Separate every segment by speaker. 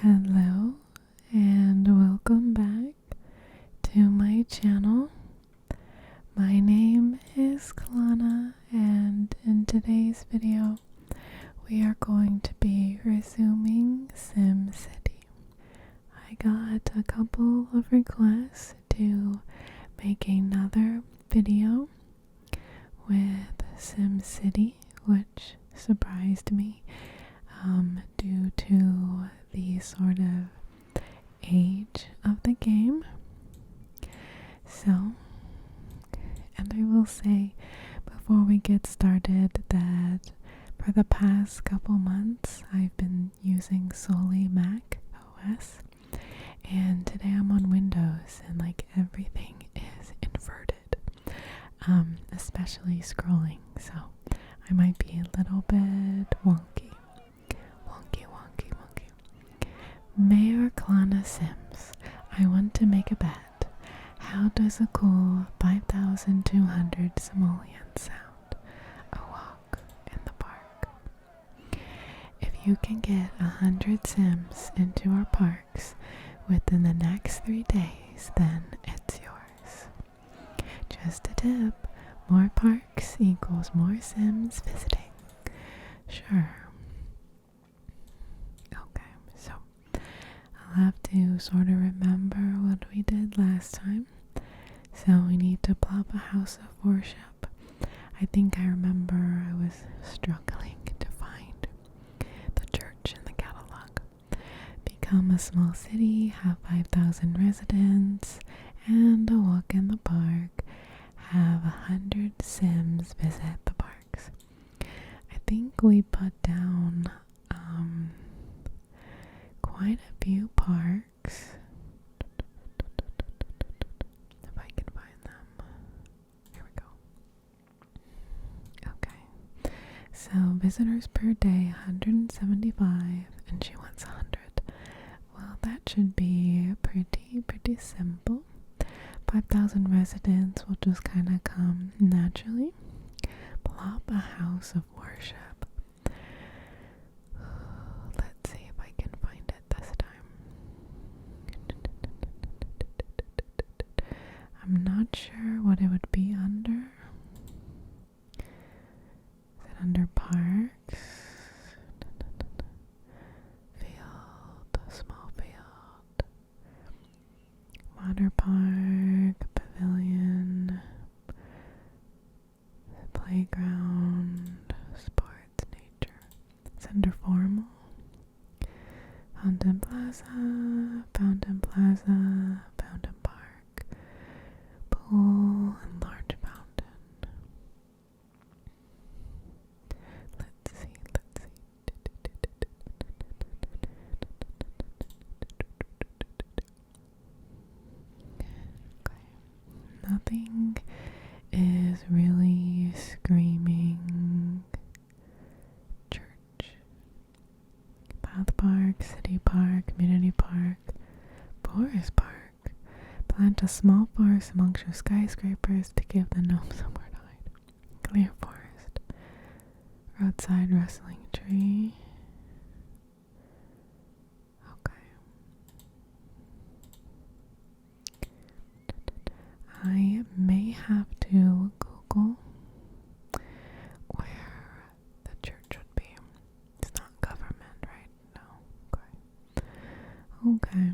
Speaker 1: Hello and welcome back to my channel. My name is Khlonna, and in today's video we are going to be resuming SimCity. I got a couple of requests to make another video with SimCity, which surprised me due to the sort of age of the game. So, and I will say before we get started that for the past couple months I've been using solely Mac OS, and today I'm on Windows and like everything is inverted, especially scrolling, so I might be a little bit wonky. Mayor Khlonna Sims, I want to make a bet. How does a cool 5,200 simoleons sound? A walk in the park. If you can get 100 Sims into our parks within the next 3 days, then it's yours. Just a tip, more parks equals more Sims visiting. Sure. Okay, so I'll have to sort of remember what we did last time. So we need to plop a house of worship. I think I remember I was struggling to find the church in the catalog. Become a small city, have 5,000 residents, and a walk in the park. Have 100 Sims visit the parks. I think we put down quite a few parks. If I can find them. Here we go. Okay. So visitors per day 175, and she wants 100. Well, that should be pretty simple. 5,000 residents will just kind of come naturally. Plop a house of worship. Let's see if I can find it this time. I'm not sure what it would be under. Is it under parks? Field, small field. Water park, pavilion, playground, sports, nature. It's under formal. Fountain Plaza, Fountain Plaza, Fountain Park, pool, and large fountain. Let's see. Okay. Nothing is really screaming church. Path Park, City Park, Community Park, Forest Park. Plant a small forest amongst your skyscrapers to give the gnomes somewhere to hide. Clear forest. Roadside rustling tree. Okay. I may have to Google where the church would be. It's not government, right? No. Okay.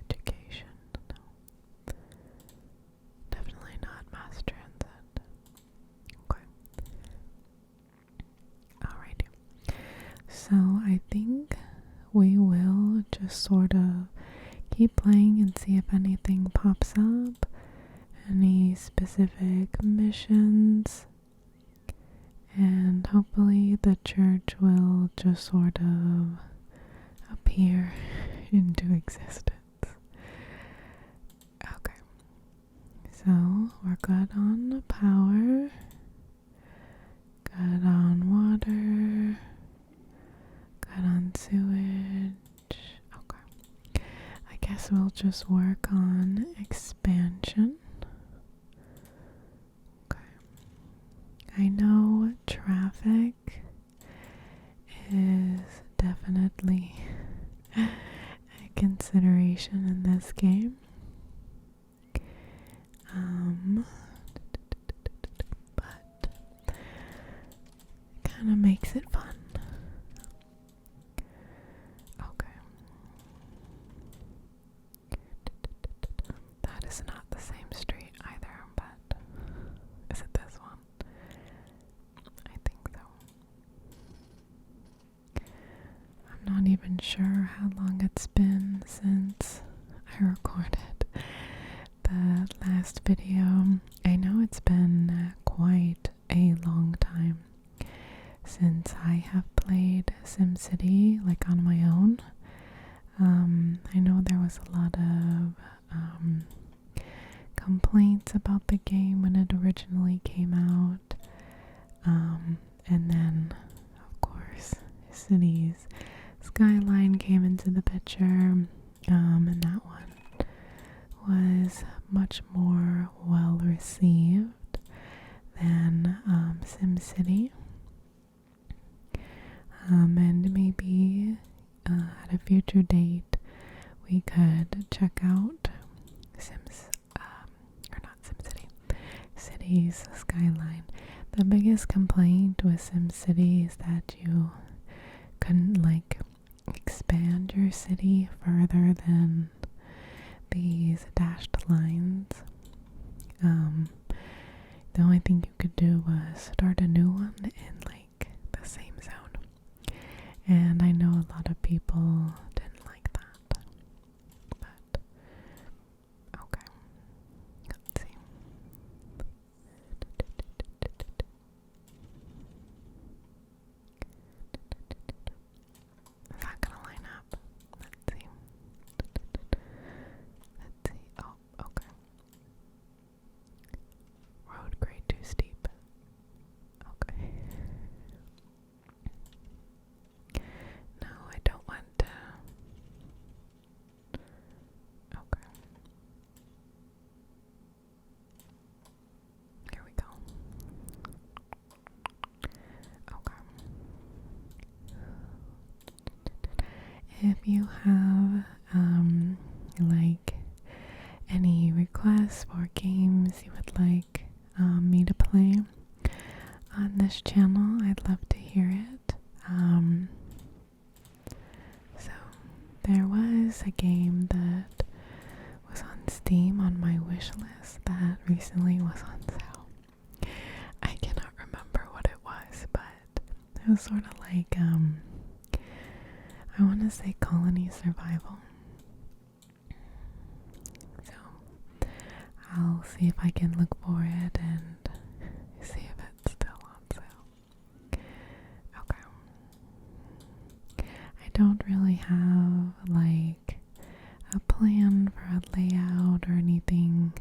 Speaker 1: Education. No. Definitely not mass transit. Okay. Alrighty. So I think we will just sort of keep playing and see if anything pops up. Any specific missions. And hopefully the church will just sort of appear into existence. Okay. So we're good on the power. Good on water. Good on sewage. Okay. I guess we'll just work on expansion. Okay. I know traffic is definitely exploration in this game. But kind of makes it fun. Okay. That is not the same street either, but is it this one? I think so. I'm not even sure how long it's been since I recorded the last video. I know it's been quite a long time since I have played SimCity like on my own. I know there was a lot of complaints about the game when it originally came out, and then of course Cities Skyline came into the picture, and that one was much more well received than SimCity. And maybe at a future date we could check out Cities Skyline. The biggest complaint with SimCity is that you couldn't like expand your city further than these dashed lines. The only thing you could do was start a new one in like the same zone. And I know a lot of people didn't like that. But okay. Let's see. Is that gonna line up? Let's see. Let's see. Oh, okay. Road grade too steep. Okay. No, I don't want to. Okay. Here we go. Okay. If you have like any requests for games you would like me to play on this channel, I'd love to hear it. So there was a game that was on Steam on my wish list that recently was on sale. I cannot remember what it was, but it was sort of like I want to say colony survival. So I'll see if I can look for it and see if it's still on sale. Okay. I don't really have like a plan for a layout or anything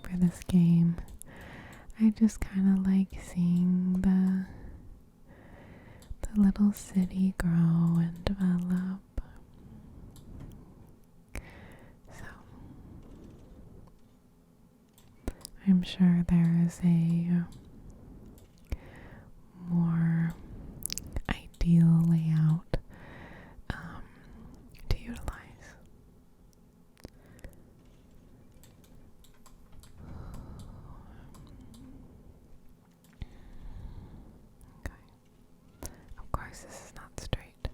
Speaker 1: for this game. I just kind of like seeing the little city grow and develop. So I'm sure there is a more ideal layout to utilize. Okay. Of course, this is not straight.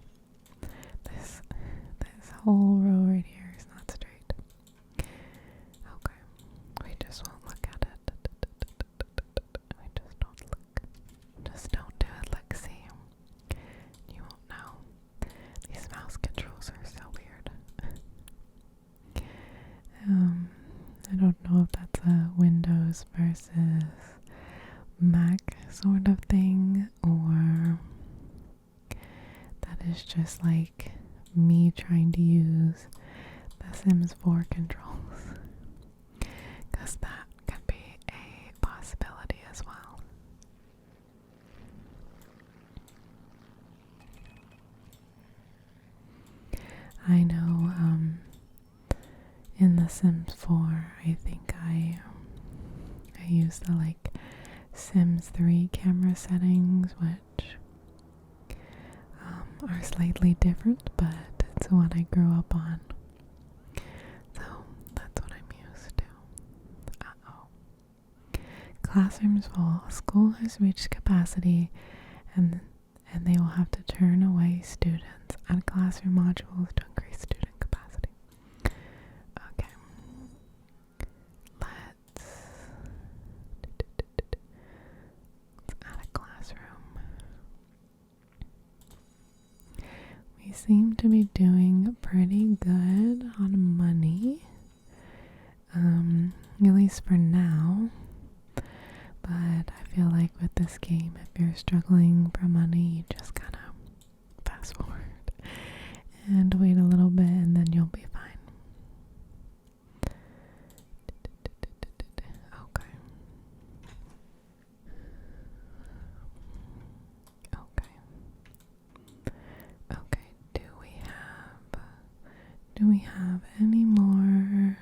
Speaker 1: This whole row right here is not straight. Okay, we just won't look at it. We just don't look. Just don't do it. Look, see. You won't know. These mouse controls are so weird. I don't know if that's a Windows versus Mac sort of thing, or that is just like me trying to use the Sims 4 controls, because that could be a possibility as well. I know in the Sims 4 I think I use the like Sims 3 camera settings, which are slightly different, but it's to what I grew up on. So that's what I'm used to. Classrooms full. School has reached capacity and they will have to turn away students. Add classroom modules to increase student capacity. Okay. Let's add a classroom. We seem to be doing pretty good on money. At least for now. But I feel like with this game, if you're struggling for money, you just kind of fast forward and wait a little bit and then you'll be fine. Okay. Okay, do we have any more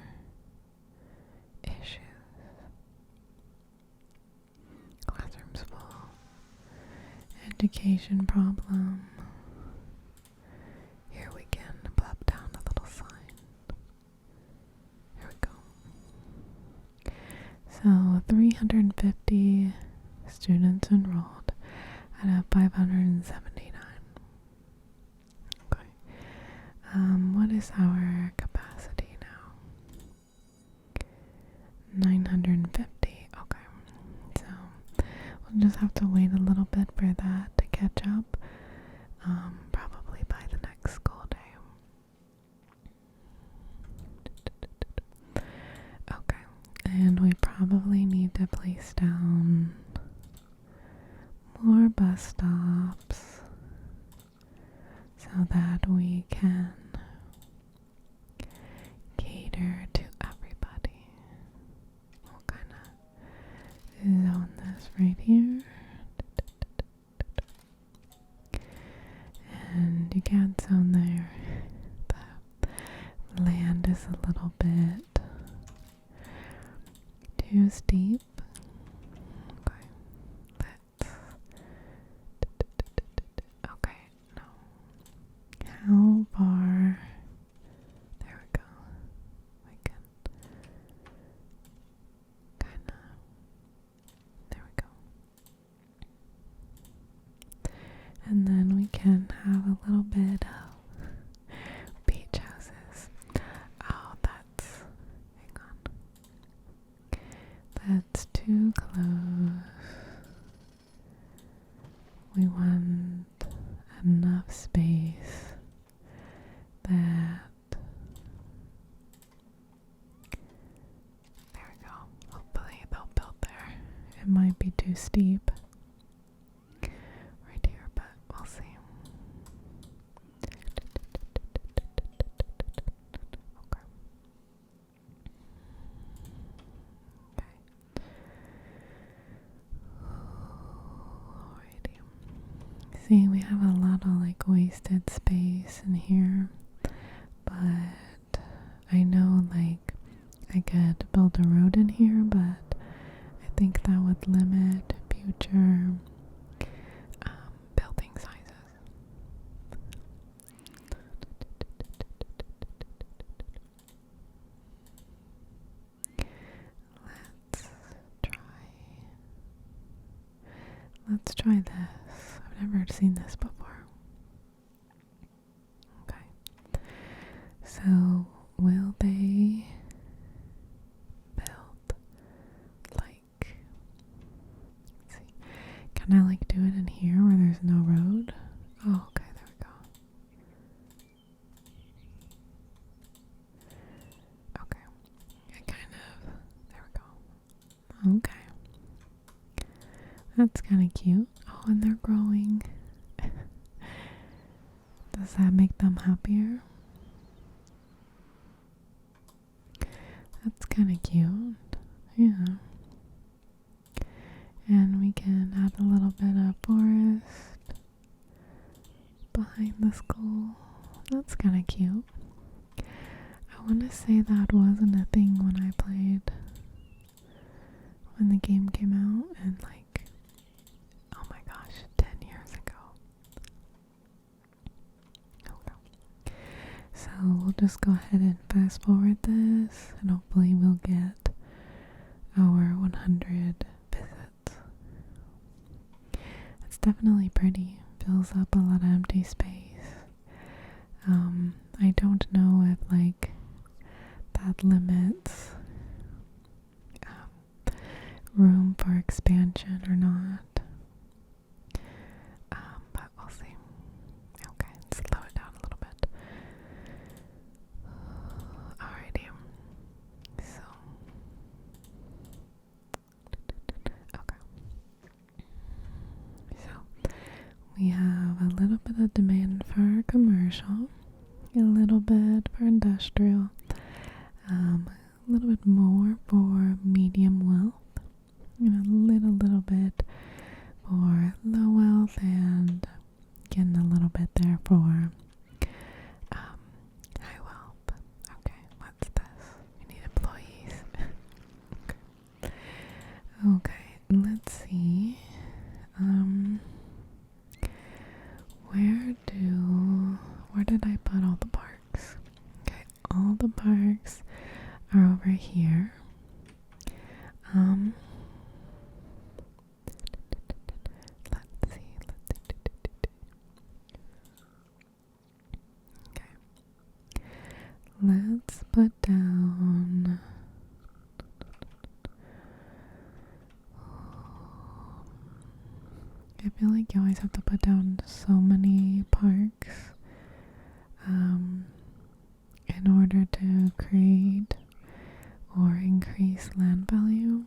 Speaker 1: issues? Classrooms full. Education problem. Here we can plop down a little sign. Here we go. So 350 students enrolled out of 579. Okay. What is our capacity now? 950. Okay. So we'll just have to wait a little bit for that to catch up. Probably by the next school day. Okay. And we probably need to place down more bus stops so that we can cater to everybody. We'll kind of zone this right here. And you can't zone there. The land is a little bit too steep. Okay, okay, no. How far? There we go. We can kinda, there we go. And then we can have a little bit of beach houses. Oh, hang on. That's too close. We want enough space that, there we go. Hopefully they'll build there. It might be too steep right here, but we'll see. Okay. Alrighty. See, we have a lot of like wasted space in here, but I know like I could build a road in here, but I think that would limit future building sizes. Let's try this. I've never seen this before. Okay. So, will they build like, let's see, can I like do it in here where there's no road? Oh, okay, there we go. Okay. There we go. Okay. That's kind of cute. Oh, and they're growing. Does that make them happier? That's kind of cute. Yeah. And we can add a little bit of forest behind the school. That's kind of cute. I want to say that wasn't a thing when I played, when the game came out, and like, oh my gosh, 10 years ago. Oh no. we'll just go ahead and fast forward this, and hopefully we'll get our 100 visits. It's definitely pretty. Fills up a lot of empty space. I don't know if like that limits room for expansion or not. But we'll see. Okay, slow it down a little bit. Alrighty. So, okay. So, we have a little bit of demand for commercial, a little bit for industrial, a little bit more for medium wealth, and a little bit for low wealth, and getting a little bit there for high wealth. Okay, what's this? We need employees. Okay, let's see. Where did I put all the parks? Okay, all the parks are over here. Let's see. Okay. Let's put down I feel like you always have to put down so many parks in order to create or increase land value.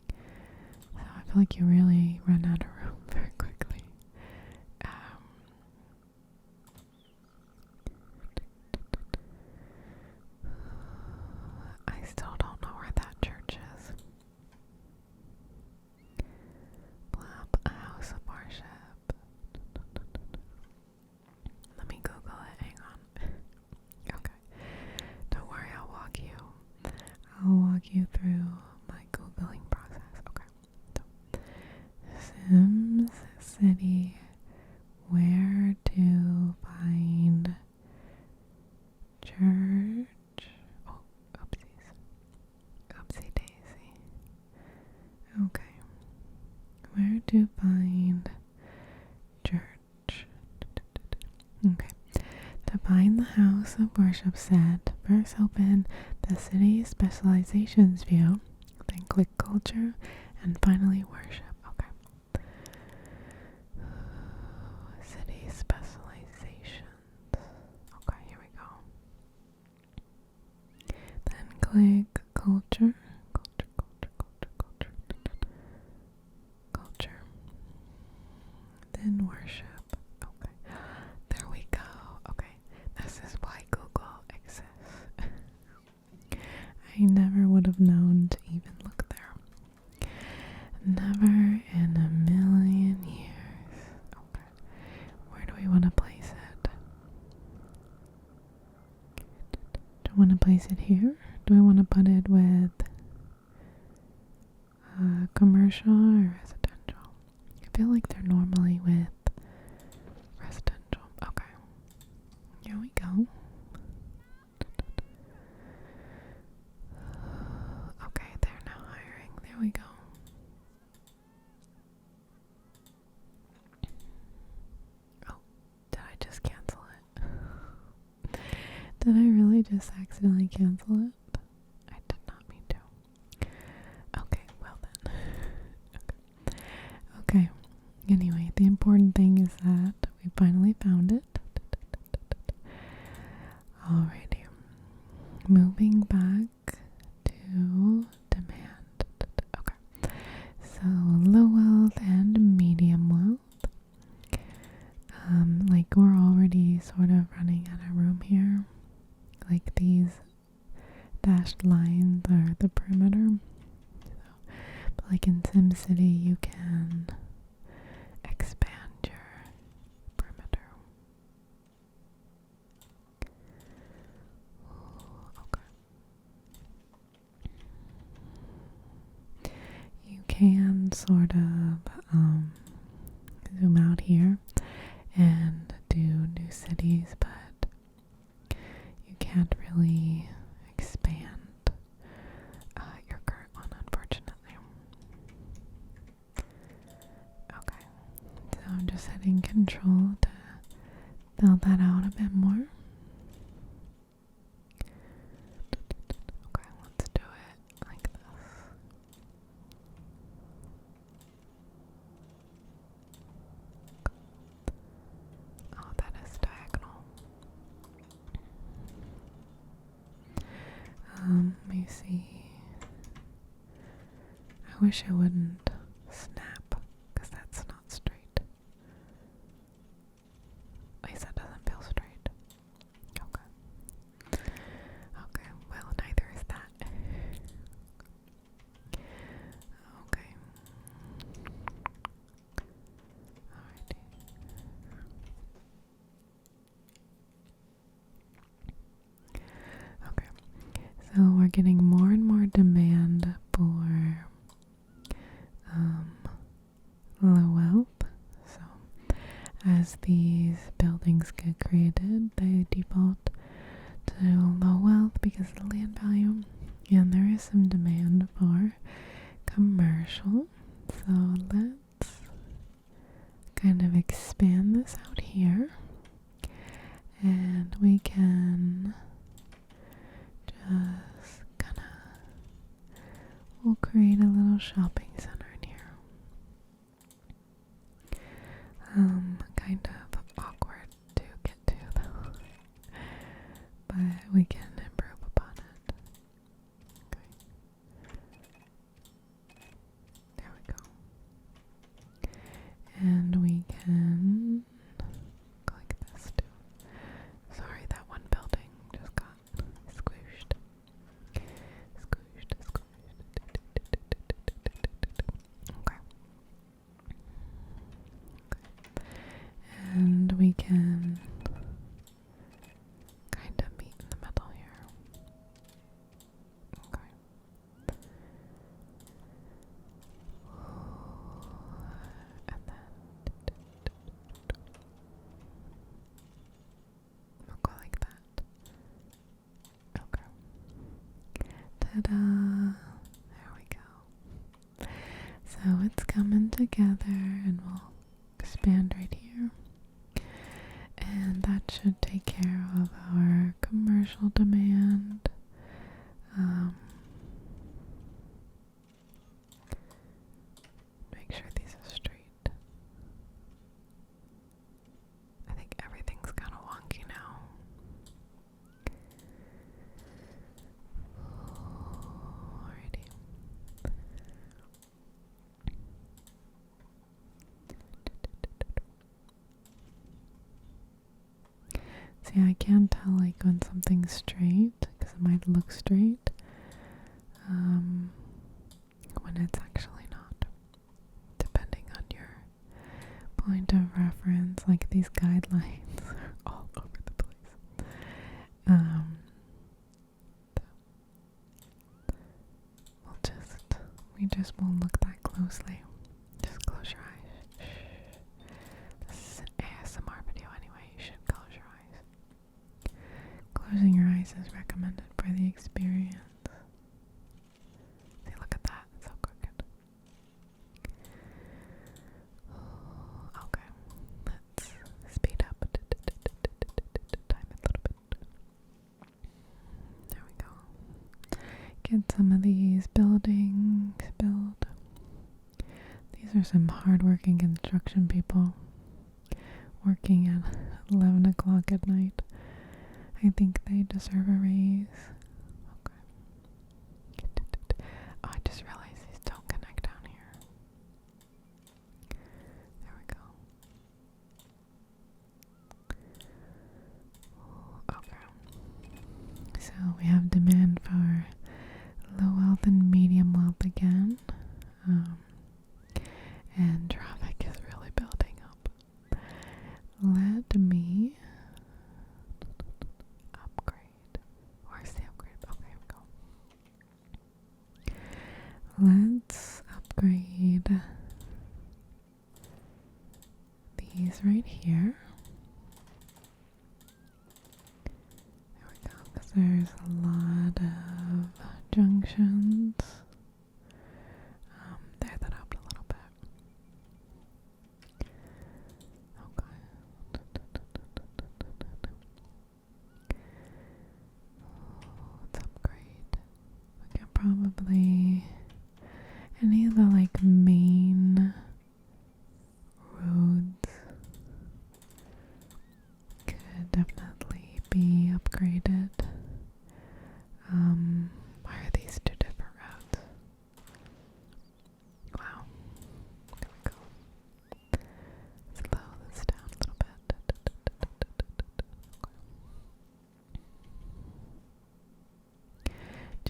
Speaker 1: So I feel like you really run out of room very quickly. I still don't know where that church is. A house of worship. Let me Google it. Hang on. Okay. Don't worry, I'll walk you through my Googling process. Okay. So, SimCity, where to find church. Oh, oopsies. Oopsie daisy. Okay. Where to find church. Okay. To find the house of worship set, first open the city specializations view, then click culture, and finally worship. Okay. City specializations. Okay, here we go. Then click culture. Culture. Then worship. Okay. There we go. Okay. This is why Google exists. I never would have known to even look there. Never in a million years. Okay. Where do we want to place it? Do we want to place it here? Do we want to put it with commercial or residential? I feel like they're normally with residential. Okay. Here we go. Okay, they're now hiring. There we go. Oh, did I just cancel it? Did I really just accidentally cancel it? I did not mean to. Okay, well then. Okay. Anyway, the important thing is that we finally found it. Alrighty. Moving back to demand. Okay. So low wealth and medium wealth. Like we're already sort of running out of room here. Like these dashed lines are the perimeter. So, but like in SimCity, you can expand your perimeter. Okay. You can sort of zoom out here and do new cities, but getting control to build that out a bit more. Okay, let's do it like this. Oh, that is diagonal. Let me see. I wish it wouldn't snap, because that's not straight. At least that doesn't feel straight. Okay. Okay, well, neither is that. Okay. Alrighty. Okay. So we're getting more and more demand for low wealth. So as these buildings get created, they default to low wealth because of the land value, and there is some demand for commercial. So let's kind of expand this out here, and we can just kind of, we'll create a little shopping center in here. Kind of awkward to get to though, but we can improve upon it. Okay. There we go. And we can go like this too. Sorry, that one building just got squished. Squished. Okay. And we can kind of meet in the middle here. Okay. And then we'll go like that. Okay. Ta-da! There we go. So it's coming together, and we'll expand right here. And that should take care of our commercial demand. Make sure these are straight. I think everything's kind of wonky now. Alrighty. See, I can't tell like when something's straight, because it might look straight, when it's actually not, depending on your point of reference. Like these guidelines are all over the place. We just won't look that closely. Just close your eyes. This is an ASMR video anyway, you should close your eyes. Closing your eyes is recommended for the experience. See, look at that, it's so crooked. Okay, let's speed up. Time it a little bit. There we go. Get some of these buildings built. These are some hard-working construction people working at 11 o'clock at night. I think they deserve a raise. Okay. Oh, I just realized these don't connect down here. There we go. Okay. So we have demand for low wealth and medium wealth again. And traffic is really building up. Let me upgrade. Where's the upgrade? Okay, here we go. Let's upgrade these right here. There we go, because there's a lot of junctions. There, that helped a little bit.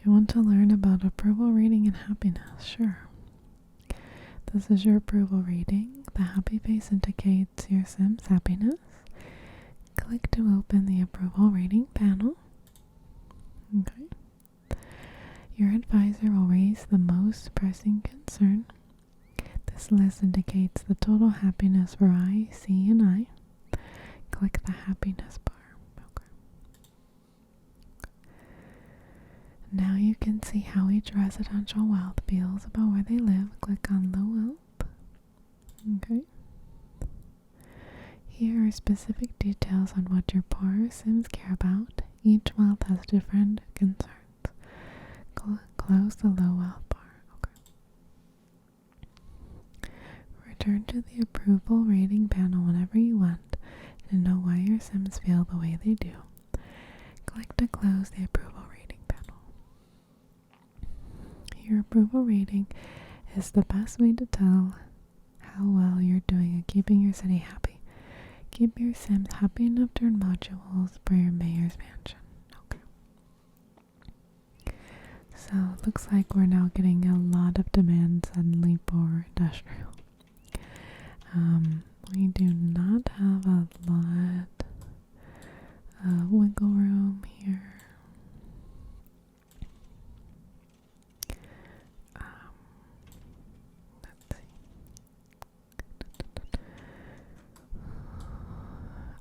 Speaker 1: you want to learn about approval reading and happiness? Sure. This is your approval reading. The happy face indicates your Sim's happiness. Click to open the approval rating panel. Okay. Your advisor will raise the most pressing concern. This list indicates the total happiness for I, C, and I. Click the happiness bar. Okay. Now you can see how each residential wealth feels about where they live. Click on low wealth. Okay. Here are specific details on what your poorer Sims care about. Each wealth has different concerns. Close the low wealth bar. Okay. Return to the approval rating panel whenever you want to know why your Sims feel the way they do. Click to close the approval rating panel. Your approval rating is the best way to tell how well you're doing at keeping your city happy. Keep your Sims happy enough to earn modules for your mayor's mansion. Okay. So it looks like we're now getting a lot of demand suddenly for industrial. We do not have a lot of wiggle room here. Let's see.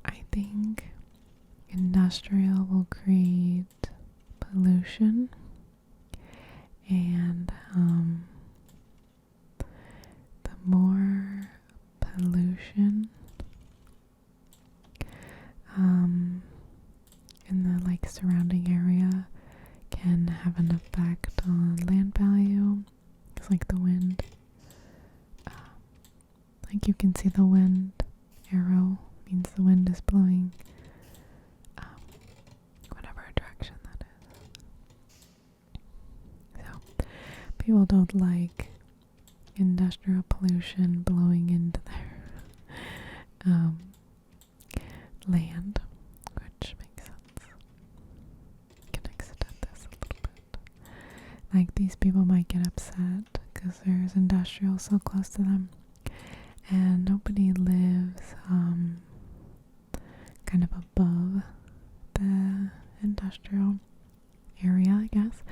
Speaker 1: I think industrial will create pollution and the more pollution in the surrounding area can have an effect on land value. It's like the wind. Like you can see the wind arrow means the wind is blowing whatever direction that is. So people don't like industrial pollution blowing into their land, which makes sense. I can extend this a little bit. Like these people might get upset because there's industrial so close to them, and nobody lives kind of above the industrial area, I guess.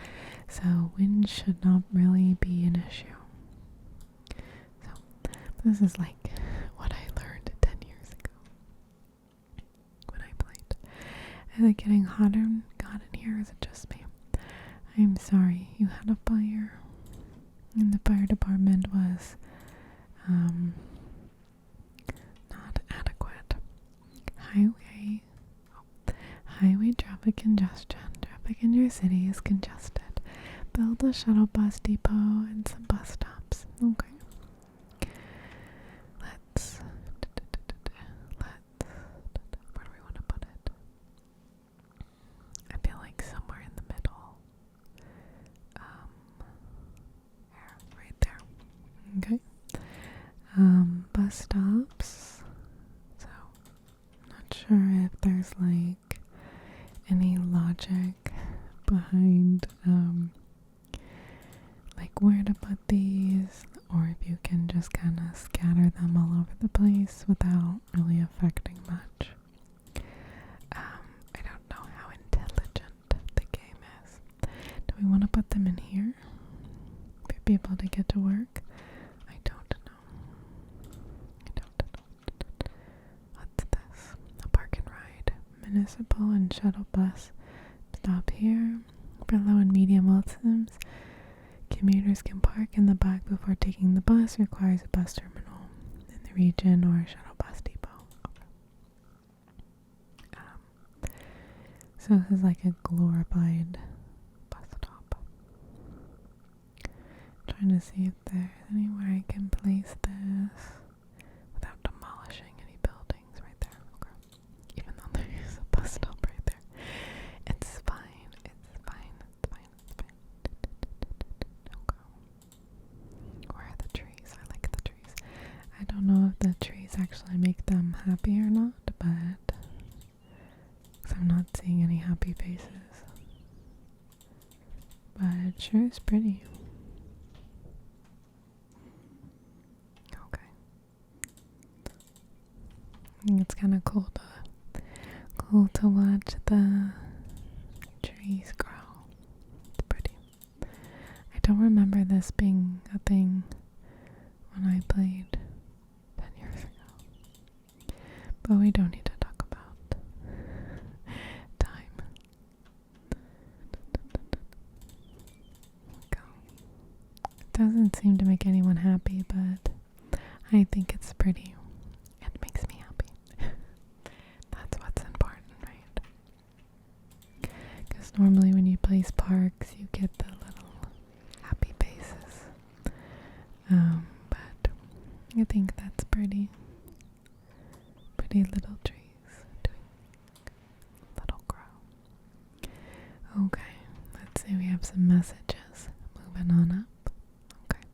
Speaker 1: So wind should not really be an issue. So this is like what I learned 10 years ago when I played. Is it getting hotter and hot in here, or is it just me? I'm sorry, you had a fire and the fire department was not adequate. Highway traffic congestion. Traffic in your city is congested. Build a shuttle bus depot and some bus stops. Okay. Let's where do we want to put it? I feel like somewhere in the middle. Right there. Okay. Bus stops. So, not sure if there's any logic behind where to put these, or if you can just kind of scatter them all over the place without really affecting much. I don't know how intelligent the game is. Do we want to put them in here for people to get to work? I don't know. What's this? A park and ride. Municipal and shuttle bus stop here. For low and medium wealth Sims, commuters can park in the back before taking the bus. Requires a bus terminal in the region or a shuttle bus depot. So this is like a glorified bus stop. Trying to see if there's anywhere I can place this without demolishing any buildings right there. Okay. Even though there is a bus stop right there. It's fine. Okay. Where are the trees? I like the trees. I don't know if the trees actually make them happy or not, but I'm not seeing any happy faces. but it sure is pretty. Okay. I think it's kind of cool to watch the trees grow. It's pretty. I don't remember this being a thing when I played 10 years ago. But we don't need to talk about time. Go. It doesn't seem to make anyone happy, but I think it's pretty. It makes me happy. That's what's important, right? Because normally when you place parks, you get the little happy faces. But I think that's pretty. Pretty little trees doing little grow. Okay, let's see, we have some messages. Moving on up. Okay.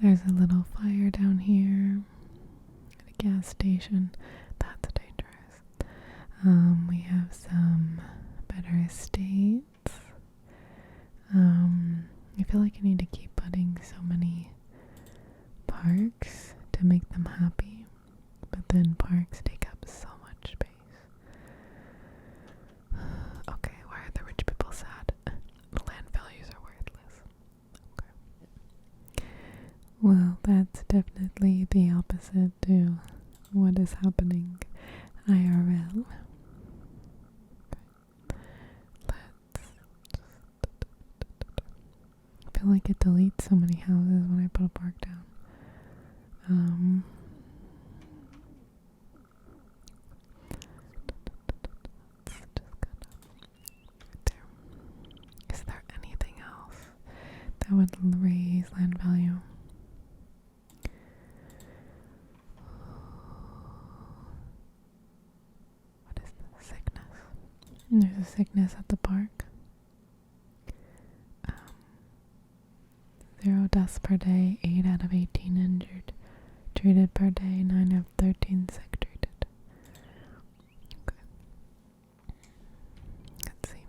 Speaker 1: There's a little fire down here at a gas station. That's dangerous. We have some better estates. I feel like I need to keep putting so many parks to make them happy, but then parks take up so much space. Okay, why are the rich people sad? The land values are worthless. Okay. Well, that's definitely the opposite to what is happening IRL. I feel like it deletes so many houses when I put a park down. Is there anything else that would raise land value? What is the sickness? There's a sickness at the park. 0 deaths per day, 8 out of 18 injured. Treated per day, 9 of 13 sick treated. Okay. Let's see.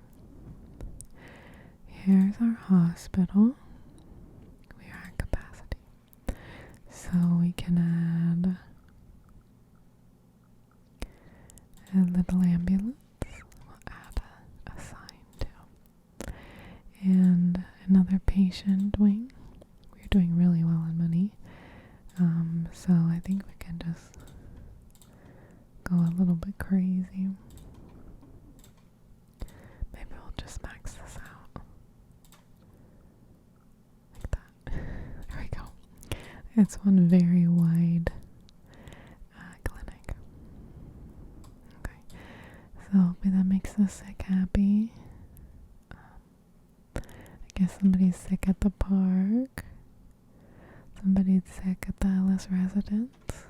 Speaker 1: Here's our hospital. We are at capacity. So we can add a little ambulance. We'll add a sign too. And another patient wing. We're doing really well on money. So I think we can just go a little bit crazy. Maybe we'll just max this out. Like that. There we go. It's one very wide clinic. Okay. So hopefully that makes the sick happy. I guess somebody's sick at the park. Somebody's sick at the Ellis residence.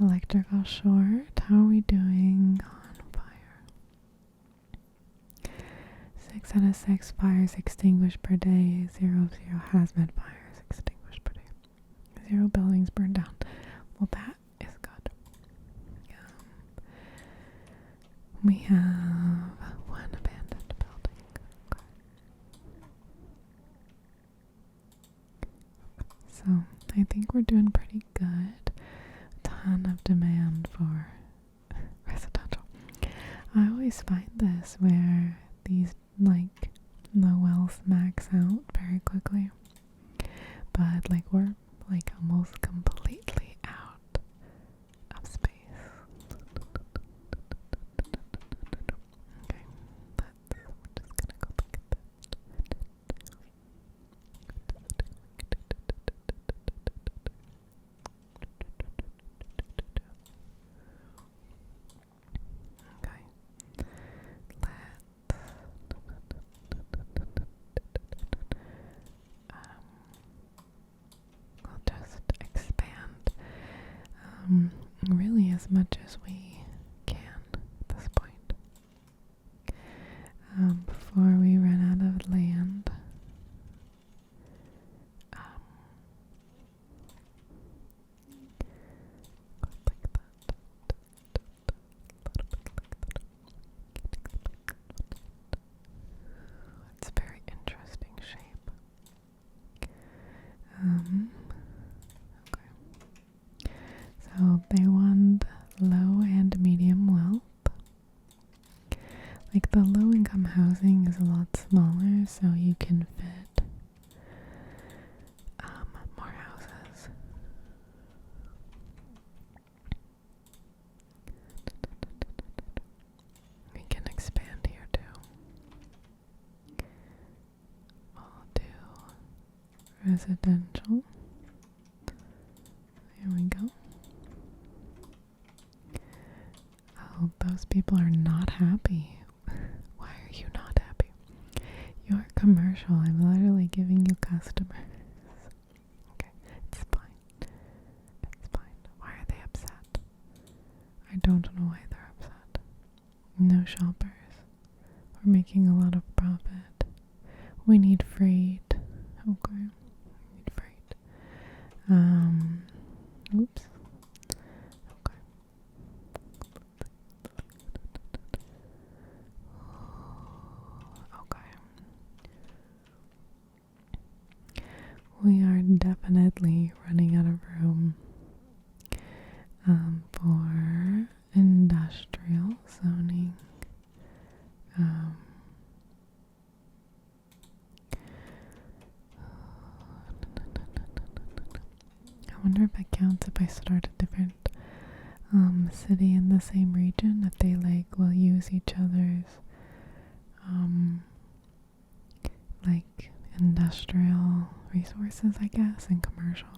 Speaker 1: Electrical short. How are we doing on fire? 6 out of 6 fires extinguished per day. 0 of 0 hazmat fires extinguished per day. 0 buildings burned down. Well, that is good. We have 1 abandoned building. Okay. So I think we're doing pretty good. Ton of demand for residential. I always find this where these like the wells max out very quickly, but like we're like almost completely out of space. Okay, we're just gonna go look at this. Okay, we'll just expand really as much as we can at this point before we run out of land. the low-income housing is a lot smaller, so you can fit more houses. We can expand here too. We'll do residential. There we go. Oh, those people are not happy. Why are you not happy? You're commercial. I'm literally giving you customers. Okay, it's fine. It's fine. Why are they upset? I don't know why they're upset. No shoppers. We're making a lot of profit. We need freight. Okay. We need freight. Oops. Okay. Okay. We are definitely running out of room for industrial zoning. I wonder if it counts if I start a different city in the same region, if they will use each other's like industrial resources, I guess, and commercial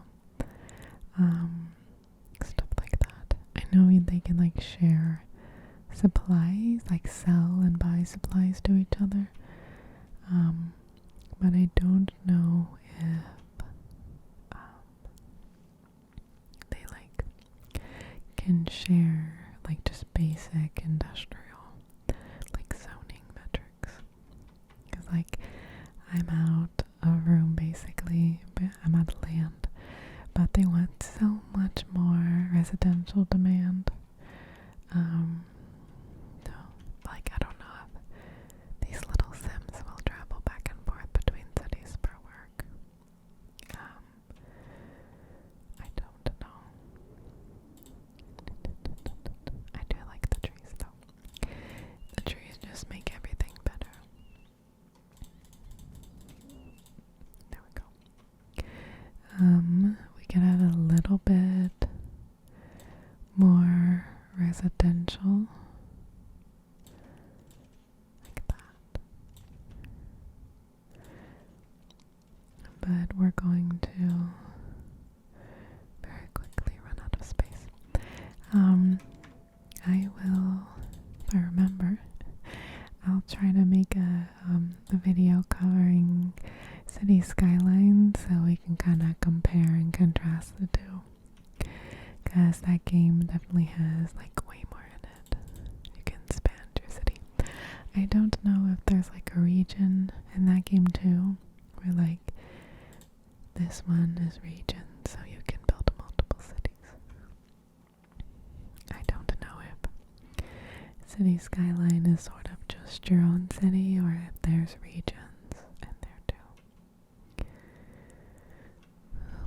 Speaker 1: stuff like that. I know they can share supplies, sell and buy supplies to each other, but I don't know if they can share just basic industrial zoning metrics, because I'm out of room basically, but I'm out of land, but they want so much more residential demand. So I don't know if these little Sims will travel back and forth between cities for work. I don't know. I do like the trees though. The trees just make everything better. There we go. We could add a little bit more residential. Like that. But we're going to very quickly run out of space. I will, if I remember, I'll try to make a video covering city skylines so we can kind of compare and contrast the two. Because that game definitely has way more in it. You can expand your city. I don't know if there's a region in that game too, where this one is region, so you can build multiple cities. I don't know if City Skyline is sort of just your own city, or if there's regions in there too.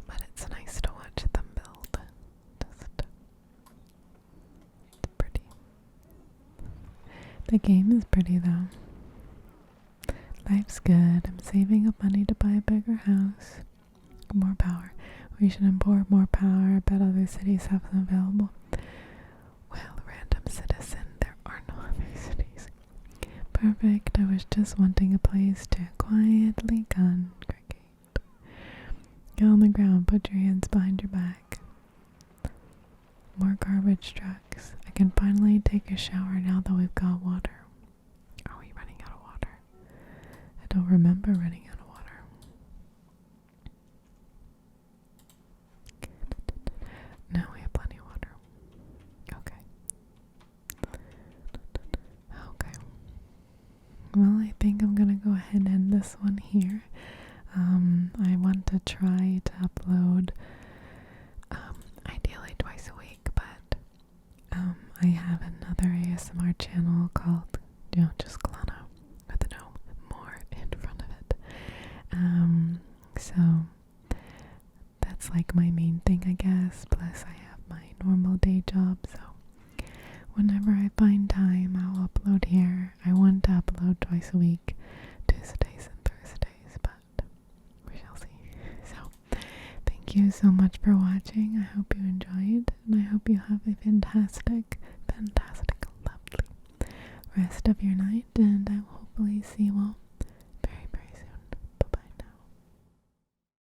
Speaker 1: But it's nice to watch them build. It's pretty. The game is pretty though. Life's good. I'm saving up money to buy a bigger house. More power. We should import more power. I bet other cities have them available. Well, random citizen, there are no other cities. Perfect. I was just wanting a place to quietly congregate. Get on the ground. Put your hands behind your back. More garbage trucks. I can finally take a shower now that we've got water. Are we running out of water? I don't remember running out of water. No, we have plenty of water. Okay. Okay. Well, I think I'm gonna go ahead and end this one here. I want to try to upload ideally twice a week, but I have another ASMR channel called just Khlonna with no more in front of it. So that's my main thing, I guess. Plus I have my normal day job, so whenever I find time I'll upload here. I want to upload twice a week, Tuesdays and Thursdays, but we shall see. So, thank you so much for watching. I hope you enjoyed, and I hope you have a fantastic, lovely rest of your night, and I will hopefully see you all